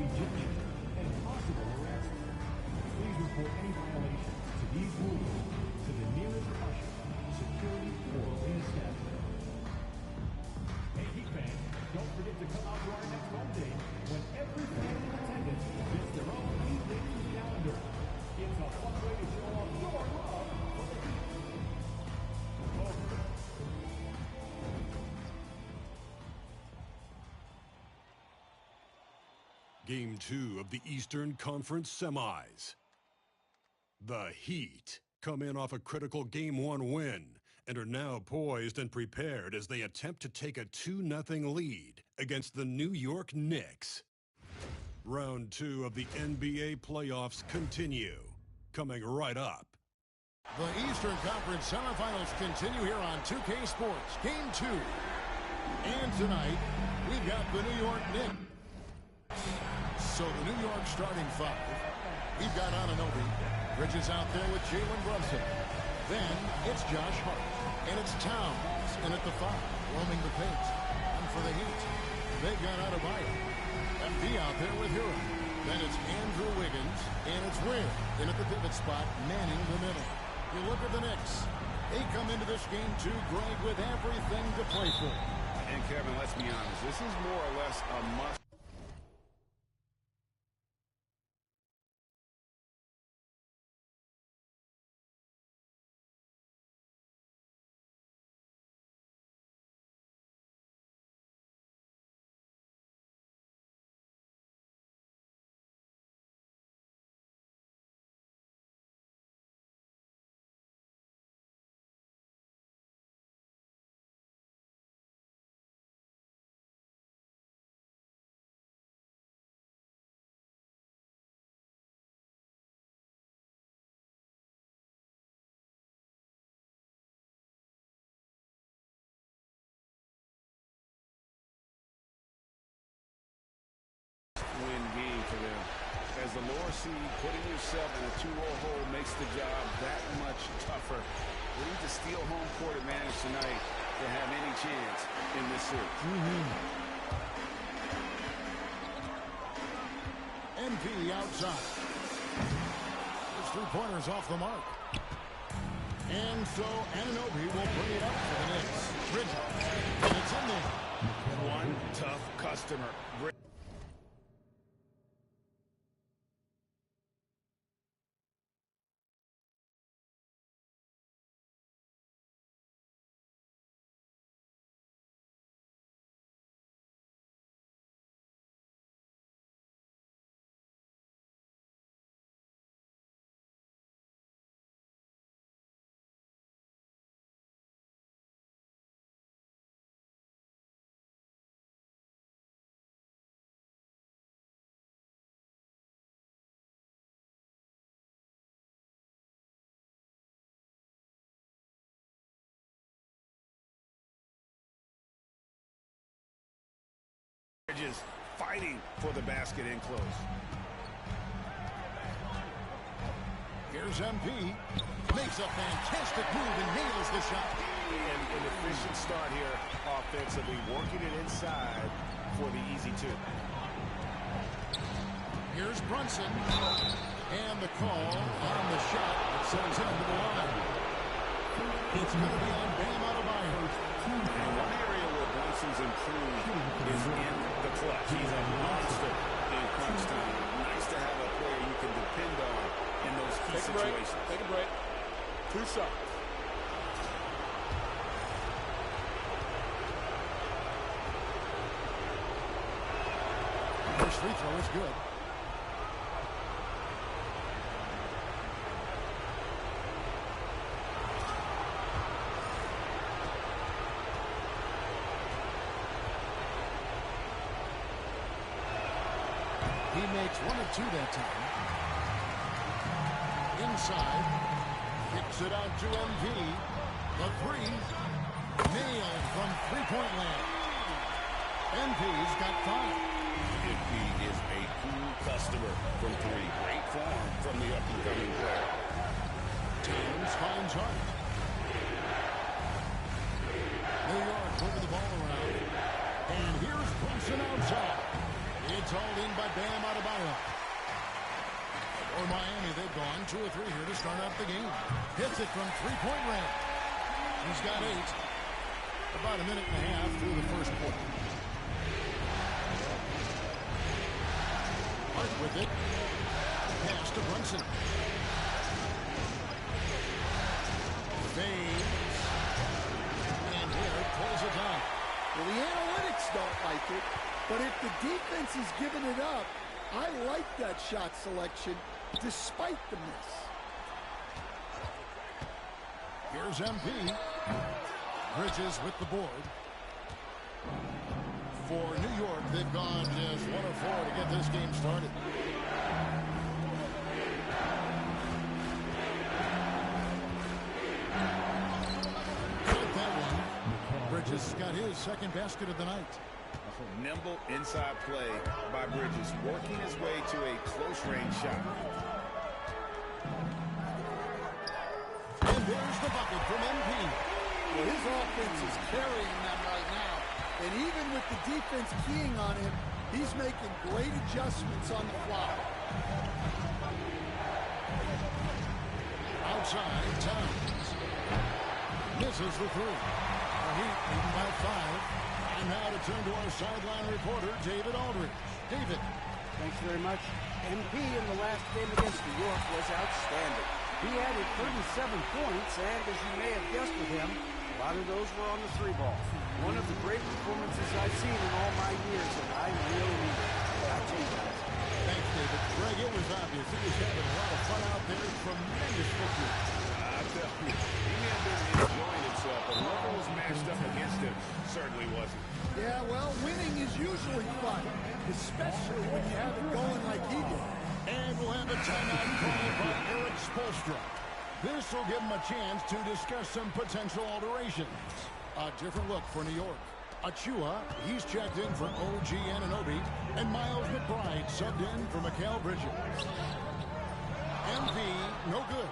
ejection, and possible arrest. Please report any violations to these rules to the nearest usher, security, or arena staff. Hey, Heat fans, don't forget to come out to our next home game when every fan in attendance gets their own Heat Nation calendar. It's a fun way to show off your love for the Heat. Over. Game 2 of the Eastern Conference Semis. The Heat come in off a critical Game 1 win and are now poised and prepared as they attempt to take a 2-0 lead against the New York Knicks. Round 2 of the NBA playoffs continue, coming right up. The Eastern Conference semifinals continue here on 2K Sports, Game 2. And tonight, we've got the New York Knicks. So the New York starting five. We've got Anunoby. Bridges out there with Jalen Brunson. Then it's Josh Hart. And it's Towns in at the 5, roaming the paint. And for the Heat, they've got Adebayo. MD out there with Hero. Then it's Andrew Wiggins. And it's Ware in at the pivot spot, manning the middle. You look at the Knicks. They come into this game too, Greg, with everything to play for. And Kevin, let's be honest, this is more or less a must. Win game for them. As the lower seed, putting yourself in a 2-0 hole makes the job that much tougher. We need to steal home court advantage tonight to have any chance in this series. NP outside. His three-pointers off the mark. And so Anunoby will bring it up for the Knicks. Bridges. And it's in there. One tough customer. Bridges fighting for the basket in close. Here's MP. Makes a fantastic move and nails the shot. And an efficient start here offensively, working it inside for the easy 2. Here's Brunson. And the call on the shot that sends him to the line. It's going to be on Bam Adebayo. And one area where Brunson's improved is in the clutch. He's a monster in crunch time. Nice to have a player you can depend on in those key situations. Take a break. 2 shots. First free throw is good. He makes 1 of 2 that time. Inside. Kicks it out to MV. The 3. Nailed from three-point land. MV's got 5. MP is a cool customer from 3. Great form from the up-and-coming player. Towns finds Hart. New York moving the ball around. And here's Brunson outside. It's It's hauled in by Bam Adebayo. For Miami, they've gone 2 of 3 here to start out the game. Hits it from three-point range. He's got 8. About a minute and a half through the first quarter. Hart with it. Pass to Brunson. Fades. And here pulls it down. Well, the analytics don't like it, but if the defense is giving it up, I like that shot selection despite the miss. Here's MP. Bridges with the board. For New York, they've gone just 1 of 4 to get this game started. Got that one. Bridges got his second basket of the night. Nimble inside play by Bridges, working his way to a close-range shot. And there's the bucket from MP. Well, his offense is carrying them right now. And even with the defense keying on him, he's making great adjustments on the fly. Outside, Towns. Misses the 3. The Heat leading by 5. And now to turn to our sideline reporter, David Aldridge. David. Thanks very much. MP in the last game against New York was outstanding. He added 37 points, and as you may have guessed with him, a lot of those were on the 3-ball. One of the great performances I've seen in all my years, and I really need it. Back to you guys. Thanks, David. Greg, it was obvious. He was having a lot of fun out there. Tremendous football. I tell you, he may have been enjoying himself, but whoever was matched up against him certainly wasn't. Yeah, well, winning is usually fun, especially when you have it going like he did. And we'll have a timeout called by Eric Spoelstra. This will give him a chance to discuss some potential alterations. A different look for New York. Achua, he's checked in for OG Anunoby, and Miles McBride subbed in for Mikal Bridges. MP, no good.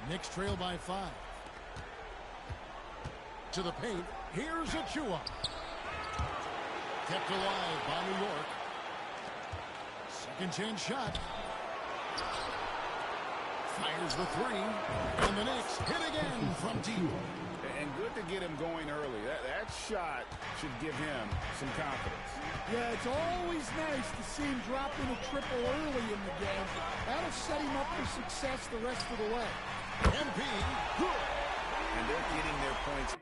Knicks trail by 5. To the paint, here's Achua. Kept alive by New York. Second chance shot. Fires the 3. And the Knicks hit again from deep. And good to get him going early. That shot should give him some confidence. Yeah, it's always nice to see him drop in a triple early in the game. That'll set him up for success the rest of the way. MP, good. And they're getting their points.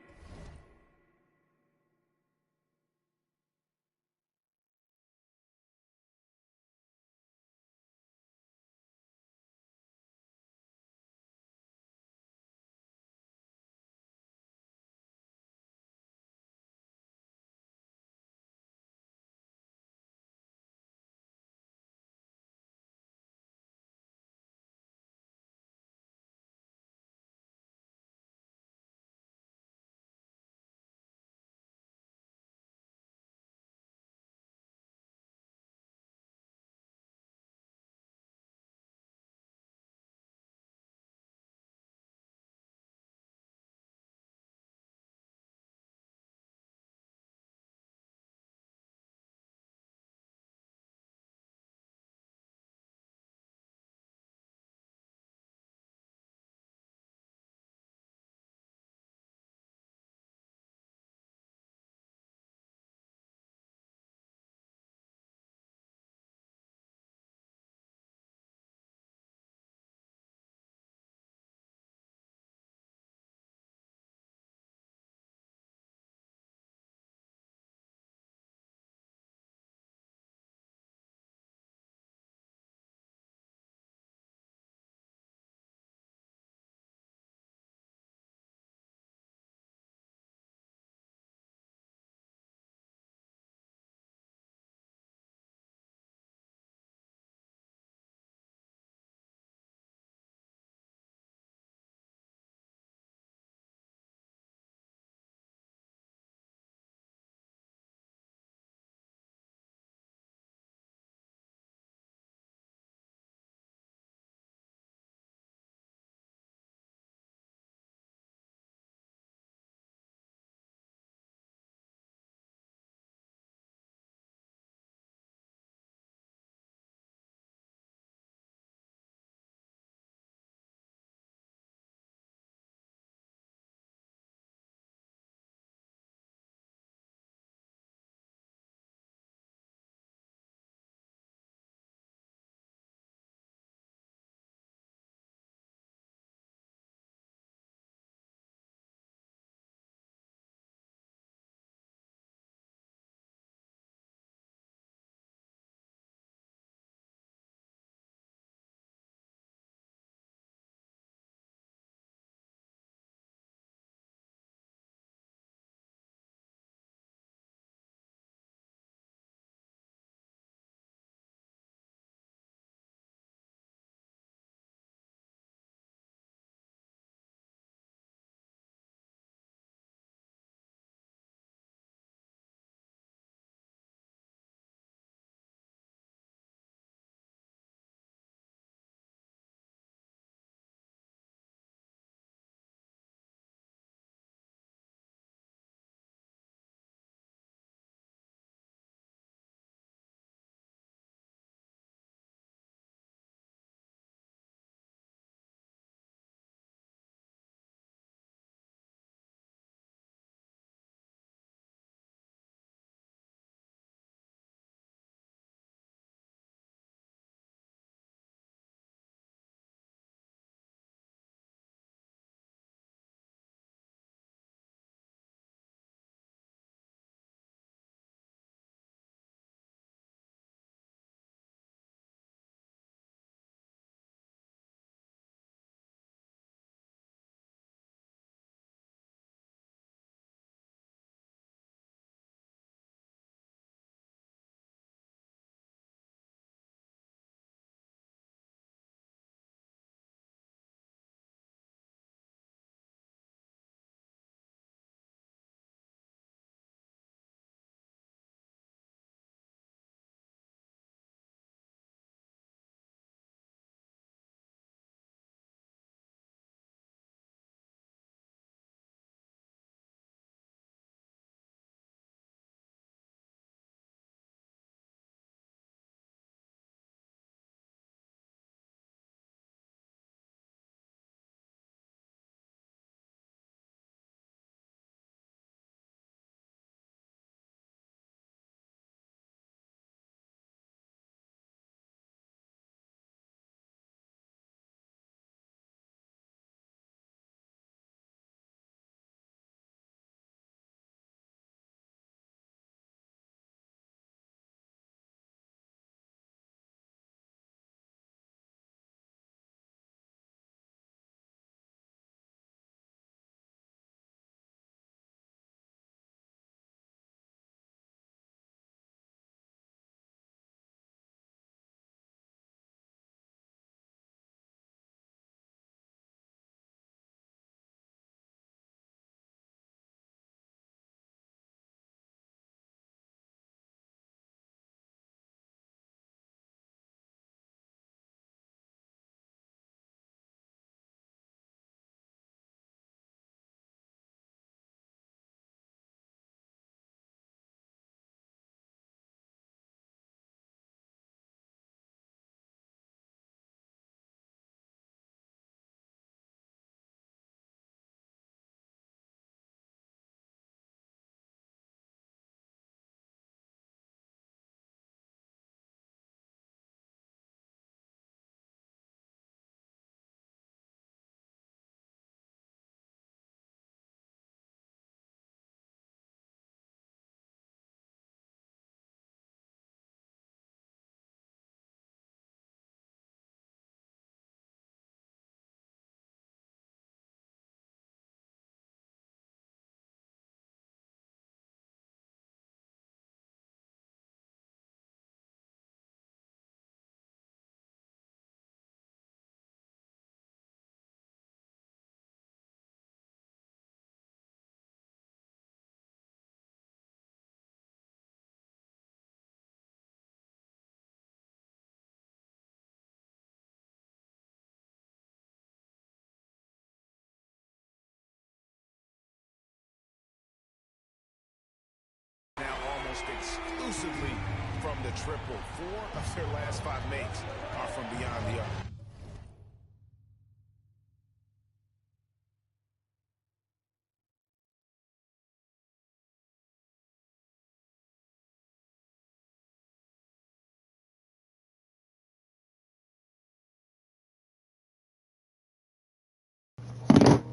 almost exclusively from the triple. 4 of their last 5 makes are from beyond the arc.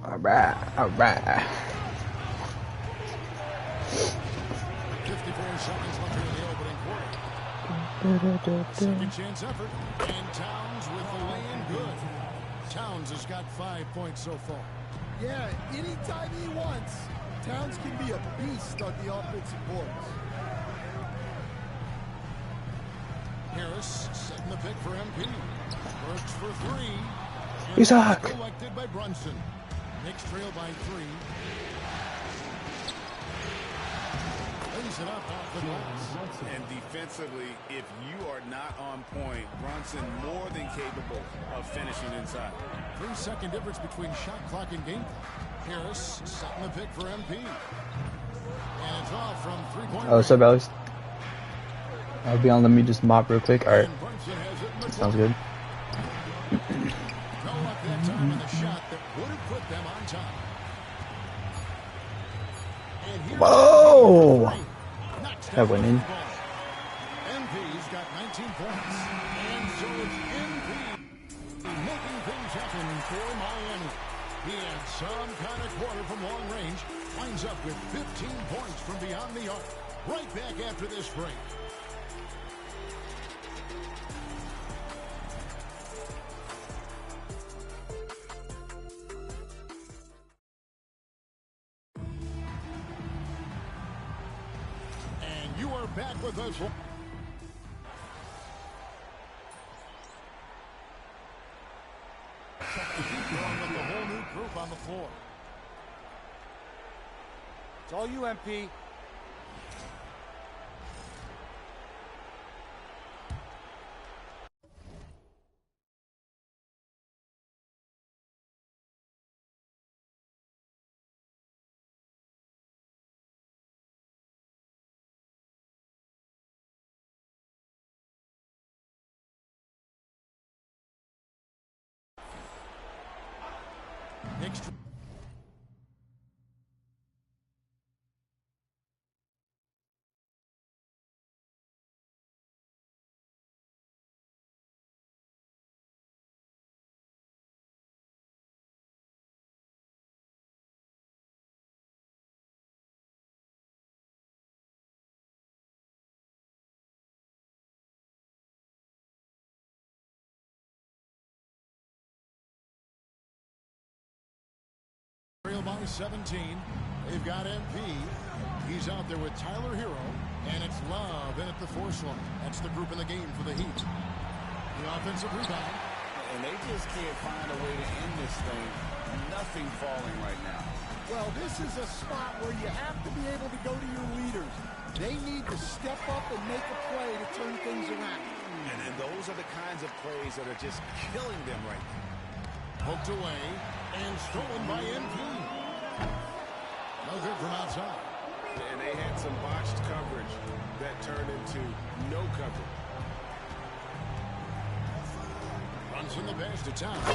All right, all right. 54 seconds left here in the opening quarter. Second chance effort. And Towns with the lay-in good. Towns has got 5 points so far. Yeah, anytime he wants, Towns can be a beast on the offensive boards. Harris setting the pick for MP. Works for 3. You suck. Collected by Brunson. Knicks trail by 3. Lays it up off the glass. And defensively, if you are not on point, Brunson more than capable of finishing inside. 3-second difference between shot clock and game clock. Harris setting the pick for MP. And it's off from 3-point. Oh, what's up, Alex? I'll be on. Let me just mop real quick. All right. Sounds good. No luck that time in the shot that would have put them on top. Whoa! That went in. MP's got 19 points. And so it's MP making things happen for Miami. He had some kind of quarter from long range. Winds up with 15 points from beyond the arc. Right back after this break. You are back with us. With the whole new group on the floor. It's all you, MP. Next. By 17. They've got MP. He's out there with Tyler Hero, and it's Love in at the force line. That's the group in the game for the Heat. The offensive rebound. And they just can't find a way to end this thing. Nothing falling right now. Well, this is a spot where you have to be able to go to your leaders. They need to step up and make a play to turn things around. And those are the kinds of plays that are just killing them right now. Poked away and stolen by MP. No good from outside. And they had some botched coverage that turned into no coverage. Runs in the pass to Towns.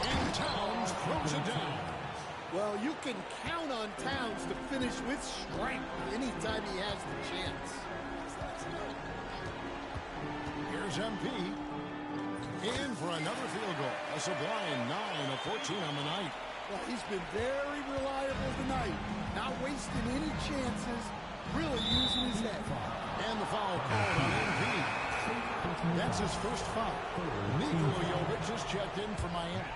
And Towns throws it down. Well, you can count on Towns to finish with strength anytime he has the chance. Here's MP. In for another field goal. A sublime 9 of 14 on the night. Well, he's been very reliable tonight. Not wasting any chances. Really using his head. And the foul called on MP. That's his first foul. Nikola Jovic has checked in for Miami.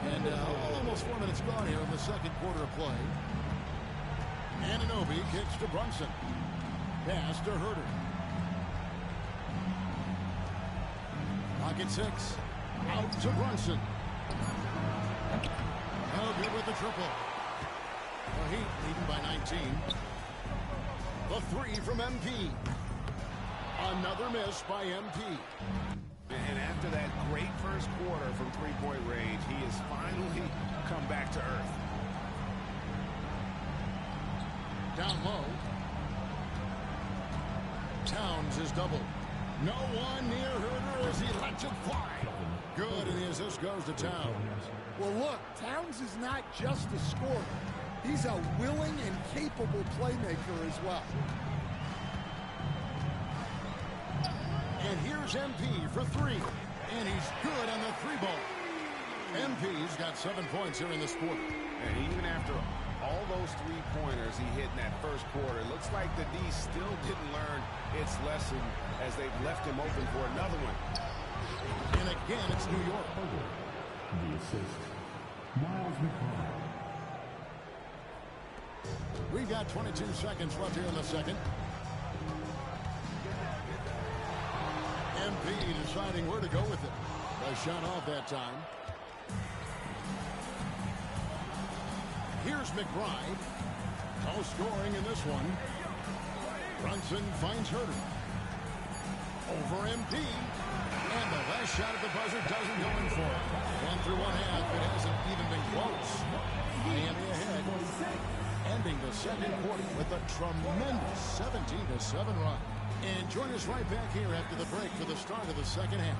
And almost 4 minutes gone here in the second quarter of play. Anunoby kicks to Brunson. Pass to Herter. Pocket 6. Out to Brunson. No good with the triple. The Heat leading by 19. The 3 from MP. Another miss by MP. And after that great first quarter from three-point range, he has finally come back to earth. down low. Towns is doubled. No one near Herder as he lets it fly. Good, and the assist goes to Towns. Well, look, Towns is not just a scorer. He's a willing and capable playmaker as well. And here's MP for three. And he's good on the three ball. MP's got 7 points here in this quarter. And even after all those three-pointers he hit in that first quarter, it looks like the D still didn't learn its lesson as they've left him open for another one. And again, it's New York. The assist, Miles McBride. We've got 22 seconds left here in the second. MP deciding where to go with it. A shot off that time. Here's McBride. No scoring in this one. Brunson finds Herder. Over MP. And the last shot at the buzzer doesn't go in for it. And through one half, it hasn't even been close. Miami ahead. Ending the second quarter with a tremendous 17-7 run. And join us right back here after the break for the start of the second half.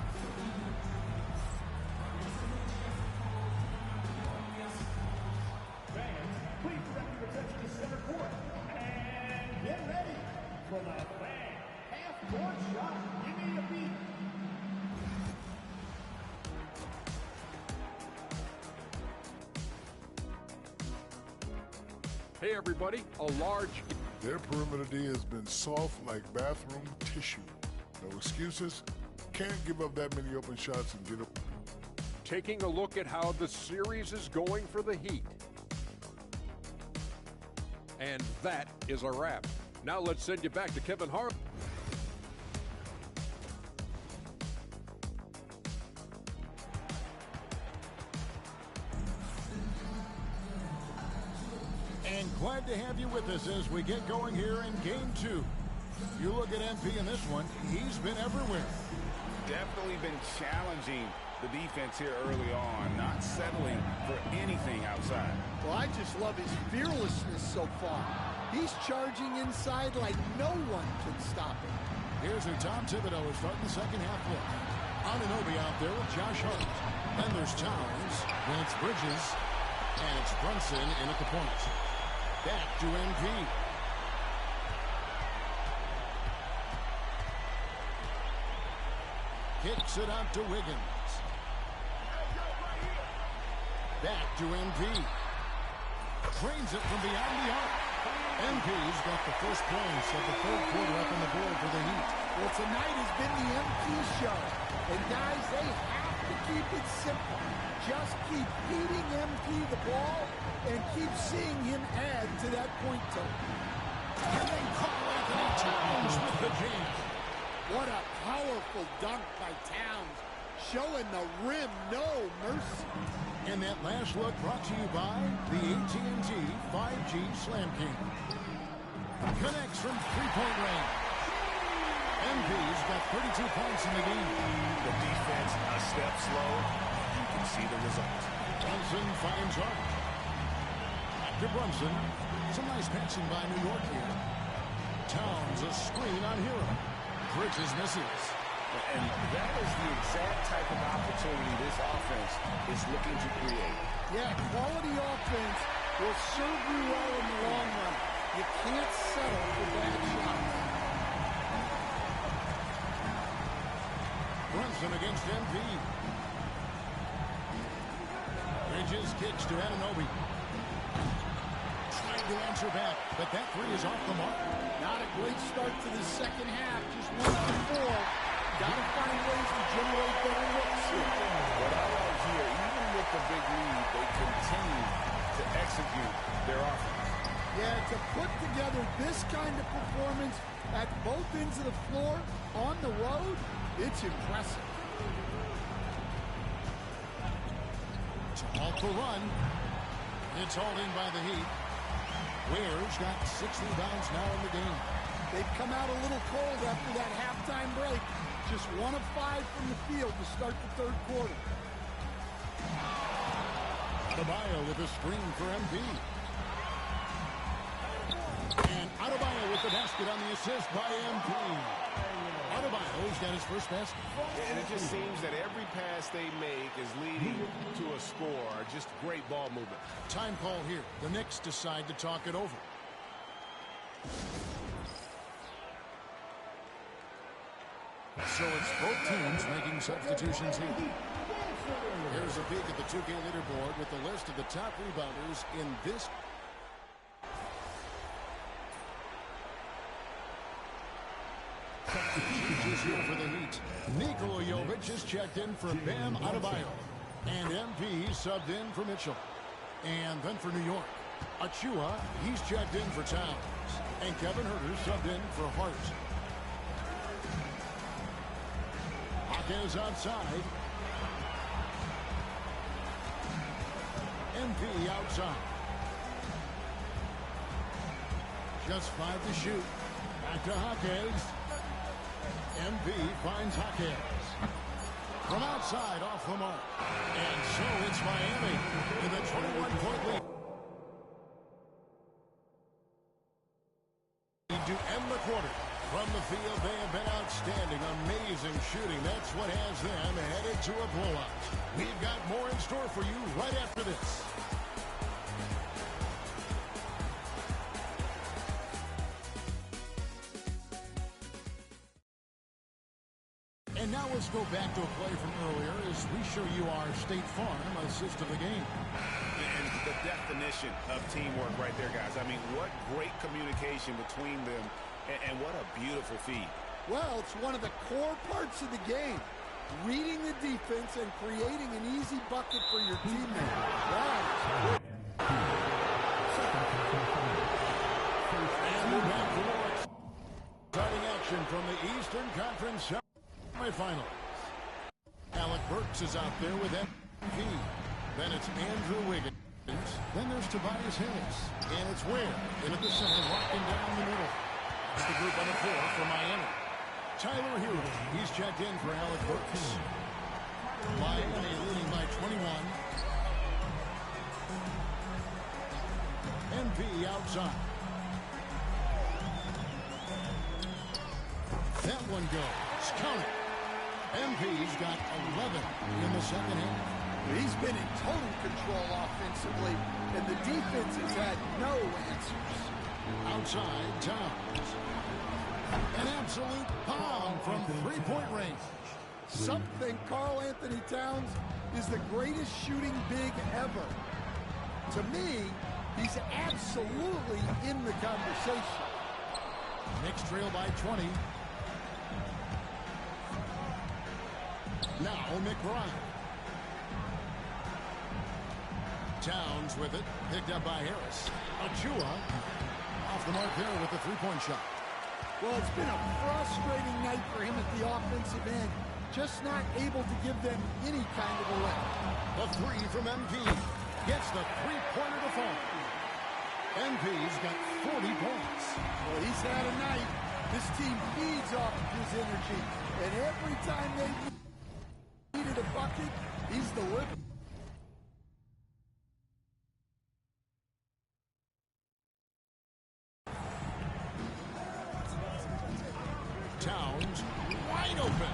Fans, please direct your attention to center court. And get ready for the fan half-court shot. Give me a beat. Hey, everybody, a large... Their perimeter D has been soft like bathroom tissue. No excuses. Can't give up that many open shots and get up. Taking a look at how the series is going for the Heat. And that is a wrap. Now let's send you back to Kevin Hart. And glad to have you with us as we get going here in game two. You look at MP in this one, he's been everywhere. Definitely been challenging the defense here early on, not settling for anything outside. Well, I just love his fearlessness so far. He's charging inside like no one can stop him. Here's who Tom Thibodeau is starting the second half with. Anunoby out there with Josh Hart. Then there's Towns, then it's Bridges, and it's Brunson in at the point. Back to MP. Kicks it out to Wiggins. Back to MP. Trains it from beyond the arc. MP's got the first points of the third quarter up on the board for the Heat. Well, tonight has been the MP show. And guys, they have to keep it simple. Just keep feeding MP the ball and keep seeing him add to that point total. And then Karl-Anthony Towns with the jam. What a powerful dunk by Towns, showing the rim no mercy. And that last look brought to you by the AT&T 5G Slam King. Connects from three-point range. MP's got 32 points in the game. The defense a step slow. You can see the result. Brunson finds Hart. Back to Brunson. Some nice passing by New York here. Towns a screen on Hero. Bridges misses. And that is the exact type of opportunity this offense is looking to create. Yeah, quality offense will serve you well in the long run. You can't settle for bad shots. Brunson against MP. Bridges kicks to Anunoby. Trying to answer back, but that three is off the mark. Not a great start to the second half, just 1 for 4. Got to find ways to generate better looks here. What I like here, even with the big lead, they continue to execute their offense. Yeah, to put together this kind of performance at both ends of the floor on the road, it's impressive. To halt the run. It's hauled in by the Heat. Ware's got 6 rebounds now in the game. They've come out a little cold after that halftime break. Just 1 of 5 from the field to start the third quarter. Adebayo with a screen for MP. basket on the assist by MP. Adebayo's got his first basket. And it just seems that every pass they make is leading to a score. Just great ball movement. Time call here. The Knicks decide to talk it over. So it's both teams making substitutions here. Here's a peek at the 2K leaderboard with the list of the top rebounders in this. Substitutions here for the Heat. Nikola Jovic is checked in for Bam Adebayo. And MP subbed in for Mitchell. And then for New York, Achua, he's checked in for Towns. And Kevin Huerter subbed in for Hart. Is outside. MP outside. Just 5 to shoot. Back to Hawkins. MP finds Hawkins. From outside, off the mark. And so it's Miami with a 21-point lead. To end the quarter. From the field, they have been outstanding, amazing shooting. That's what has them headed to a blowout. We've got more in store for you right after this. And now let's go back to a play from earlier as we show you our State Farm assist of the game. And the definition of teamwork right there, guys. I mean, what great communication between them. And what a beautiful feed. Well, it's one of the core parts of the game. Reading the defense and creating an easy bucket for your teammate. Wow. And we're back for more exciting action from the Eastern Conference semifinals. Alec Burks is out there with MVP. Then it's Andrew Wiggins. Then there's Tobias Harris. And it's Ware in at the center, locking down the middle. That's the group on the floor for Miami. Tyler Hero, he's checked in for Alec Burks. Miami leading by 21. MP outside. That one goes. Count it. MP's got 11 in the second half. He's been in total control offensively, and the defense has had no answers. Outside, Towns. An absolute bomb from three-point range. Some think Karl Anthony Towns is the greatest shooting big ever. To me, he's absolutely in the conversation. Knicks trail by 20. Now McBride. Towns with it, picked up by Harris. Achua off the mark there with the three-point shot. Well, it's been a frustrating night for him at the offensive end. Just not able to give them any kind of a lift. The three from MP gets the three-pointer to fall. MP's got 40 points. Well, he's had a night. This team feeds off of his energy. And every time they needed a bucket, he's delivered. Towns wide open.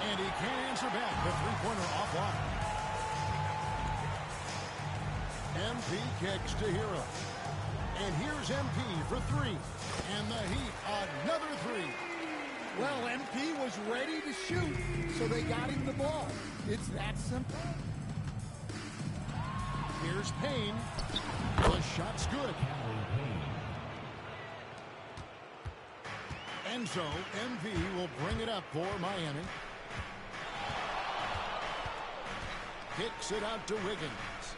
And he can't answer back. The three-pointer offline. MP kicks to Hero. And here's MP for three. And the Heat, another three. Well, MP was ready to shoot, so they got him the ball. It's that simple. Here's Payne. The shot's good. And so MP will bring it up for Miami. Kicks it out to Wiggins.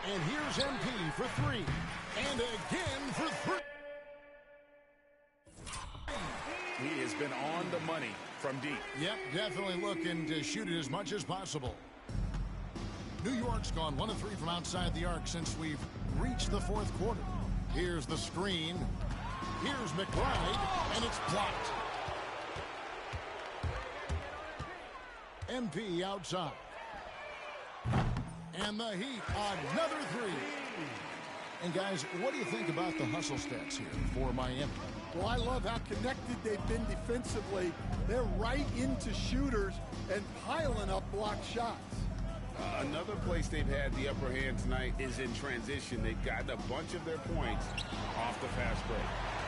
And here's MP for three. And again for three. He has been on the money from deep. Yep, definitely looking to shoot it as much as possible. New York's gone 1 of 3 from outside the arc since we've reached the fourth quarter. Here's the screen. Here's McBride, and it's blocked. MP outside. And the Heat, another three. And guys, what do you think about the hustle stats here for Miami? Well, I love how connected they've been defensively. They're right into shooters and piling up blocked shots. Another place they've had the upper hand tonight is in transition. They've gotten a bunch of their points off the fast break.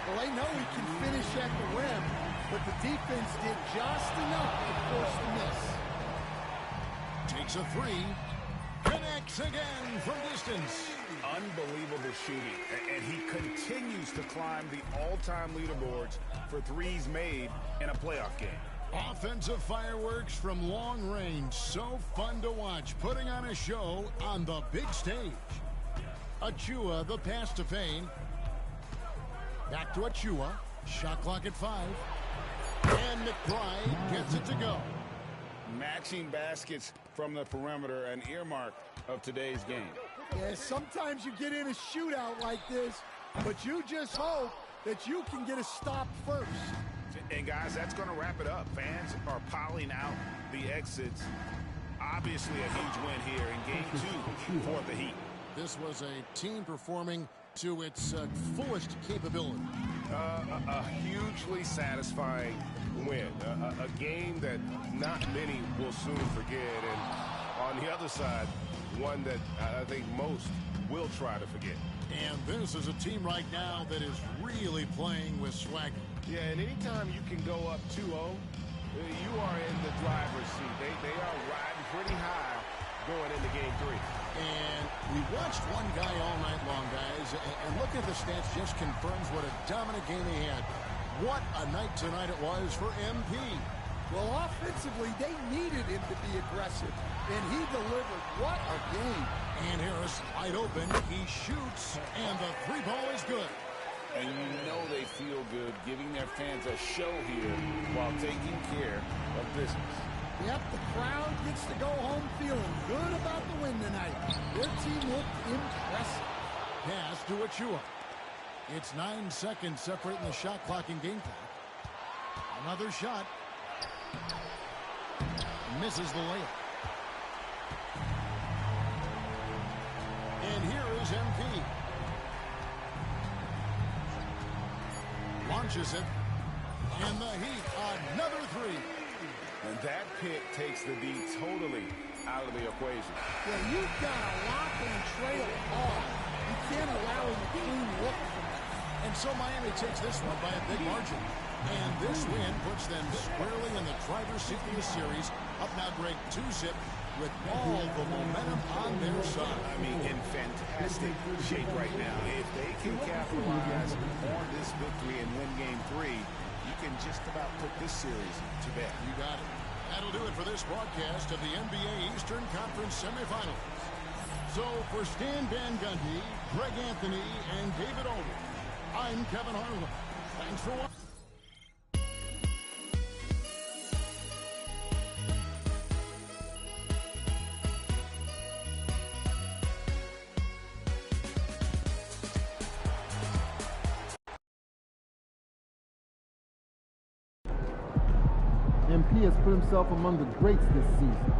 Well, they know he can finish at the rim, but the defense did just enough to force the miss. Takes a three. Connects again from distance. Unbelievable shooting, and he continues to climb the all-time leaderboards for threes made in a playoff game. Offensive fireworks from long range. So fun to watch, putting on a show on the big stage. Achua, the pass to Payne. Back to Achua. Shot clock at 5. And McBride gets it to go. Matching baskets from the perimeter, an earmark of today's game. Yeah, sometimes you get in a shootout like this, but you just hope that you can get a stop first. And guys, that's going to wrap it up. Fans are piling out the exits. Obviously a huge win here in Game 2 for the Heat. This was a team performing to its fullest capability. A hugely satisfying win. A game that not many will soon forget. And on the other side, one that I think most will try to forget. And this is a team right now that is really playing with swagger. Yeah, and anytime you can go up 2-0, you are in the driver's seat. They are riding pretty high going into Game 3. And we watched one guy all night long, guys, and looking at the stats just confirms what a dominant game he had. What a night tonight it was for MP. Well, offensively, they needed him to be aggressive, and he delivered. What a game. And Harris wide open. He shoots, and the three ball is good. And you know they feel good giving their fans a show here while taking care of business. Yep, the crowd gets to go home feeling good about the win tonight. Their team looked impressive. Pass to Achua. It's 9 seconds separating the shot clock and game clock. Another shot. Misses the layup. And here is MP. Launches it. And the Heat, another three. And that pick takes the D totally out of the equation. Yeah, you've got to lock and trail hard. You can't allow him a clean look from that. And so Miami takes this one by a big margin. And this win puts them squarely in the driver's seat of the series. Up now, Greg, 2-zip with all the momentum on their side. I mean, in fantastic shape right now. If they can capitalize on this victory and win Game 3, you can just about put this series to bed. You got it. That'll do it for this broadcast of the NBA Eastern Conference semifinals. So for Stan Van Gundy, Greg Anthony, and David Aldridge, I'm Kevin Harlan. Thanks for watching. MP has put himself among the greats this season.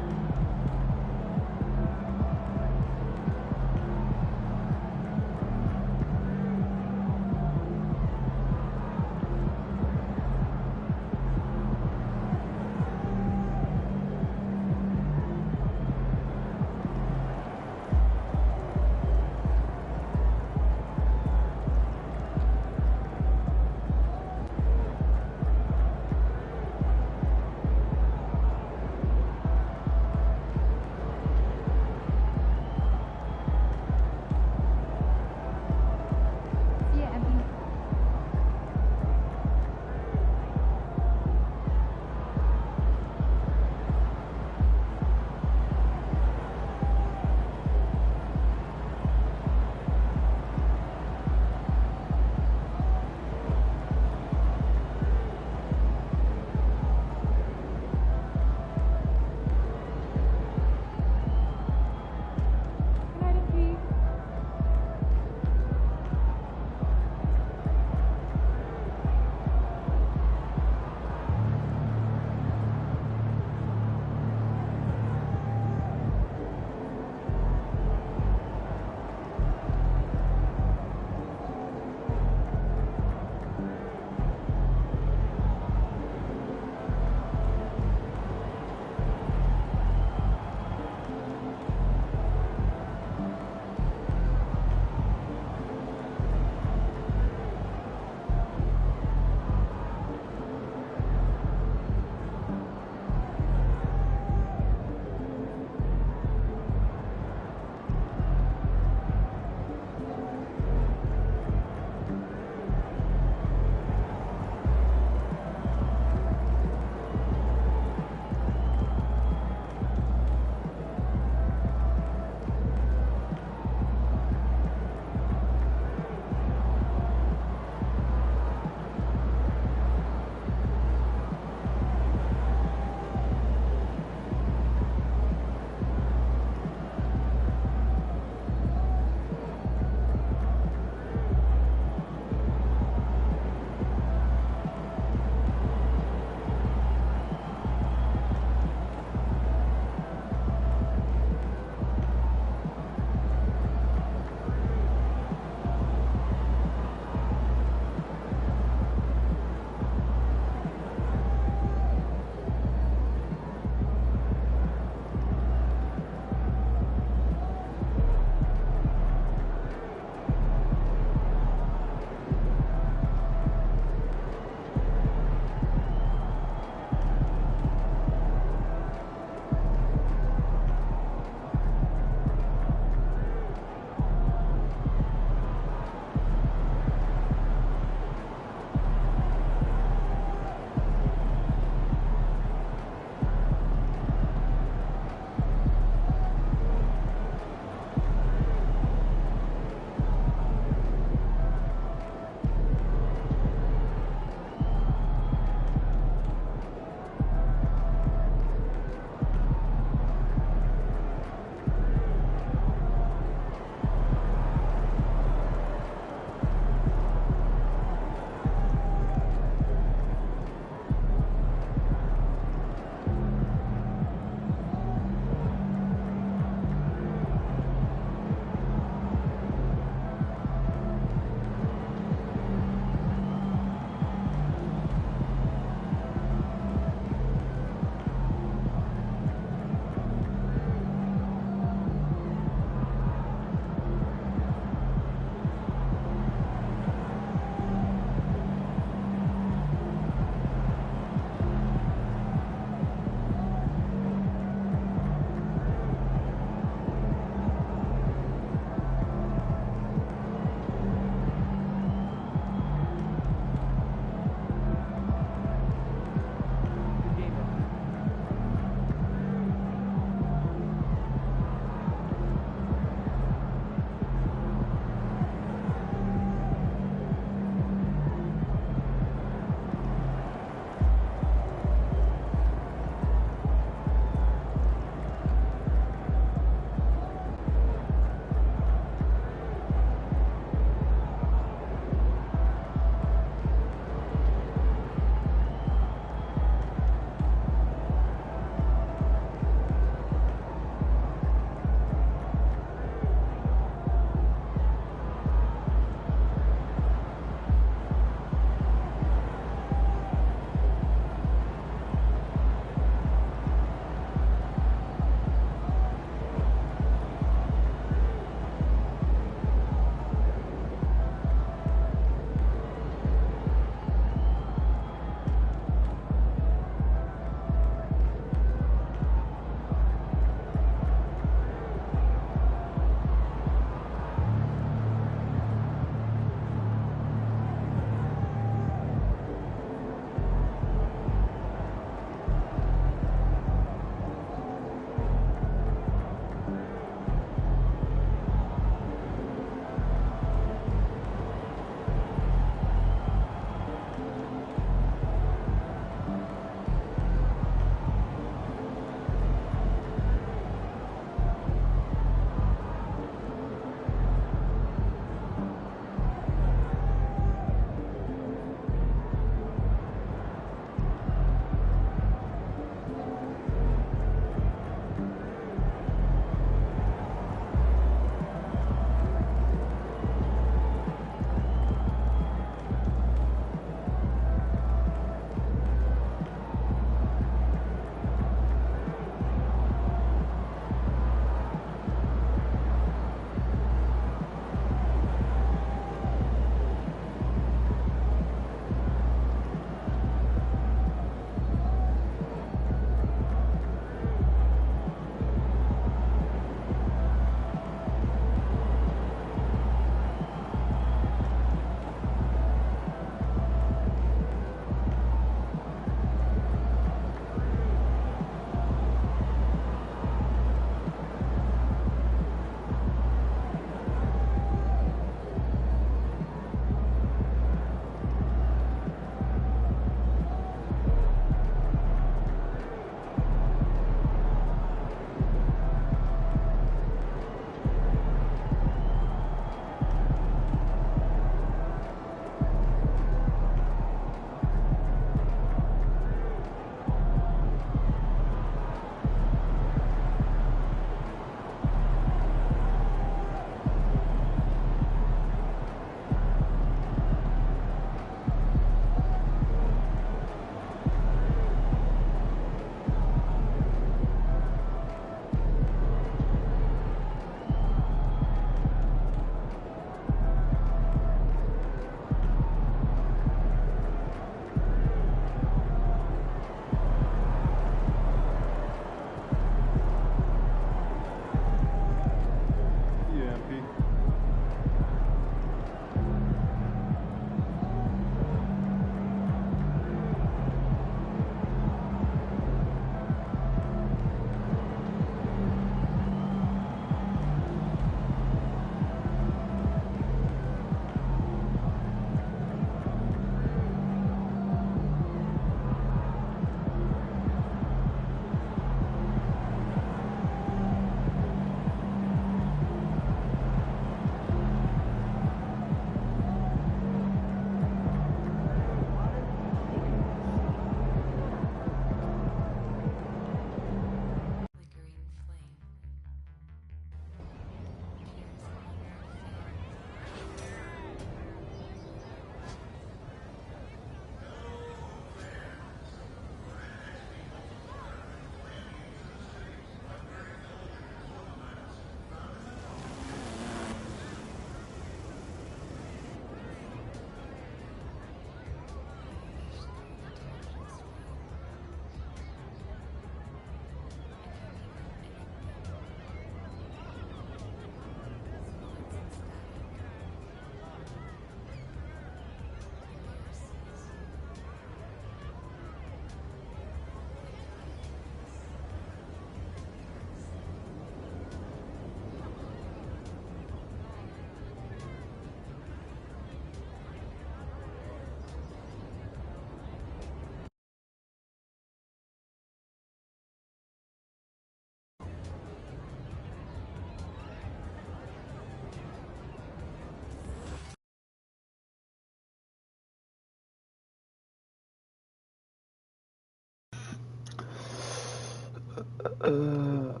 I'm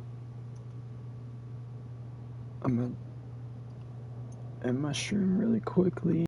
gonna end my stream really quickly.